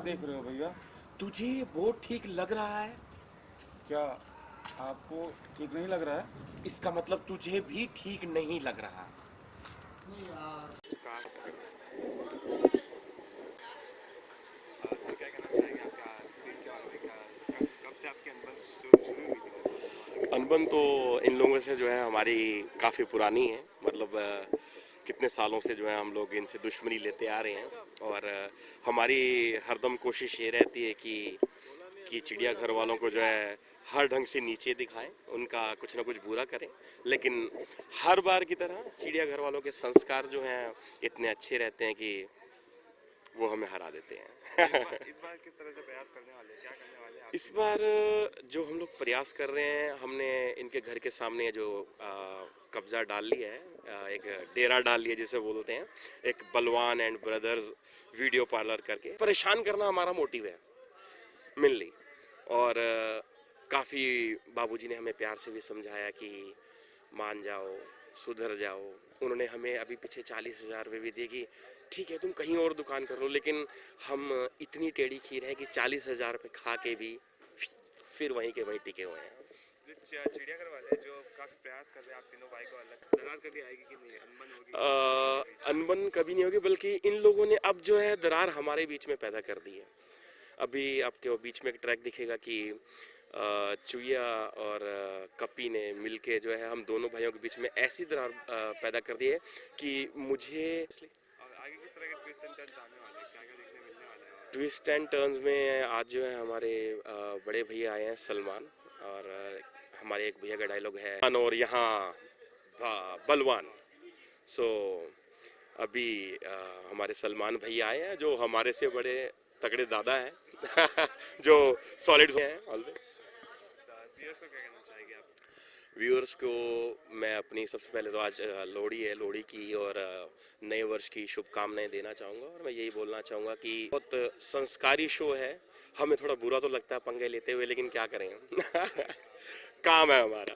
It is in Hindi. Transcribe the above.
देख रहे हो भैया? तुझे ये बोर्ड ठीक लग रहा है? क्या आपको ठीक नहीं लग रहा है? इसका मतलब तुझे भी ठीक नहीं लग रहा। सर क्या कहना चाहेंगे आपका सीन के बारे में? क्या कब से आपकी अनबन शुरू हुई थी? अनबन तो इन लोगों से जो है हमारी काफ़ी पुरानी है। मतलब कितने सालों से जो है हम लोग इनसे दुश्मनी लेते आ रहे हैं और हमारी हरदम कोशिश ये रहती है कि चिड़ियाघर वालों को जो है हर ढंग से नीचे दिखाएं, उनका कुछ ना कुछ बुरा करें। लेकिन हर बार की तरह चिड़ियाघर वालों के संस्कार जो हैं इतने अच्छे रहते हैं कि वो हमें हरा देते हैं। इस बार किस तरह से प्रयास करने वाले हैं? क्या करने वाले हैं आप? इस बार जो हम लोग प्रयास कर रहे हैं, हमने इनके घर के सामने जो कब्जा डाल लिया है, एक डेरा डाल लिया जिसे बोलते हैं, एक बलवान एंड ब्रदर्स वीडियो पार्लर करके। परेशान करना हमारा मोटिव है मेनली। और काफ़ी बाबूजी ने हमें प्यार से भी समझाया कि मान जाओ, सुधर जाओ। उन्होंने हमें अभी पीछे 40,000 रुपये भी दिए कि ठीक है तुम कहीं और दुकान कर लो, लेकिन हम इतनी टेढ़ी खीर है कि 40,000 रुपये खा के भी फिर वहीं के वहीं टिके हुए हैं। चिड़ियाघर वाले जो काफी प्रयास कर रहे हैं आप तीनों भाई को अलग, दरार कभी आएगी कि नहीं? अनबन होगी? अनबन कभी नहीं होगी, बल्कि इन लोगों ने अब जो है दरार हमारे बीच में पैदा कर दी है। अभी आपके बीच में एक ट्रैक दिखेगा कि चुईया और कपी ने मिलके जो है हम दोनों भाइयों के बीच में ऐसी दरार पैदा कर दी है कि मुझे आगे किस तरह के ट्विस्ट एंड टर्न्स आने वाले हैं? क्या क्या देखने मिलने वाला है? ट्विस्ट एंड टर्न्स में आज जो है हमारे बड़े भैया आए हैं सलमान, और हमारे एक भैया का डायलॉग है और यहाँ बलवान। सो अभी हमारे सलमान भैया आए हैं जो हमारे से बड़े तगड़े दादा हैं जो सॉलिड हैं ऑलवेज। व्यूअर्स को क्या कहना चाहेंगे आप? व्यूअर्स को मैं अपनी सबसे पहले तो आज लोहड़ी है, लोहड़ी की और नए वर्ष की शुभकामनाएं देना चाहूँगा। और मैं यही बोलना चाहूँगा कि बहुत संस्कारी शो है। हमें थोड़ा बुरा तो लगता है पंगे लेते हुए, लेकिन क्या करें काम है हमारा।